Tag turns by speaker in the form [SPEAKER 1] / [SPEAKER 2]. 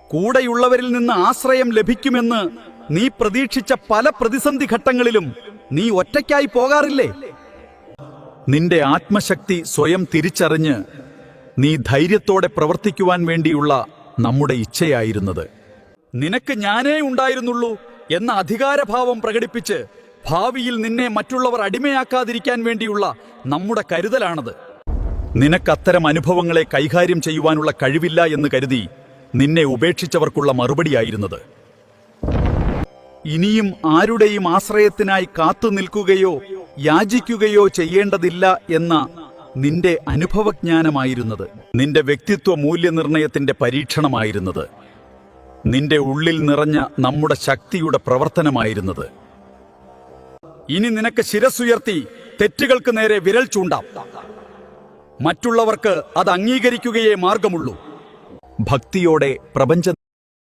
[SPEAKER 1] കൂടെയുള്ളവരിൽ നിന്ന് ആശ്രയം ലഭിക്കുമെന്ന് നീ പ്രതീക്ഷിച്ച പല പ്രതിസന്ധി ഘട്ടങ്ങളിലും നീ ഒറ്റയ്ക്കായി പോകാറില്ലേ? നിന്റെ ആത്മശക്തി സ്വയം തിരിച്ചറിഞ്ഞ് നീ ധൈര്യത്തോടെ പ്രവർത്തിക്കുവാൻ വേണ്ടിയുള്ള നമ്മുടെ ഇച്ഛയായിരുന്നത്. നിനക്ക് ഞാനേ ഉണ്ടായിരുന്നുള്ളൂ എന്ന അധികാരഭാവം പ്രകടിപ്പിച്ച് ഭാവിയിൽ നിന്നെ മറ്റുള്ളവർ അടിമയാക്കാതിരിക്കാൻ വേണ്ടിയുള്ള നമ്മുടെ കരുതലാണത്. നിനക്കത്തരം അനുഭവങ്ങളെ കൈകാര്യം ചെയ്യുവാനുള്ള കഴിവില്ല എന്ന് കരുതി നിന്നെ ഉപേക്ഷിച്ചവർക്കുള്ള മറുപടിയായിരുന്നത്. ഇനിയും ആരുടെയും ആശ്രയത്തിനായി കാത്തു നിൽക്കുകയോ യാചിക്കുകയോ ചെയ്യേണ്ടതില്ല എന്ന നിന്റെ അനുഭവജ്ഞാനമായിരുന്നത്. നിന്റെ വ്യക്തിത്വ മൂല്യനിർണയത്തിന്റെ പരീക്ഷണമായിരുന്നത്. നിന്റെ ഉള്ളിൽ നിറഞ്ഞ നമ്മുടെ ശക്തിയുടെ പ്രവർത്തനമായിരുന്നത്. ഇനി നിനക്ക് ശിരസ്സുയർത്തി തെറ്റുകൾക്ക് നേരെ വിരൽ ചൂണ്ടാം. മറ്റുള്ളവർക്ക് അത് അംഗീകരിക്കുകയേ മാർഗമുള്ളൂ. ഭക്തിയോടെ പ്രപഞ്ച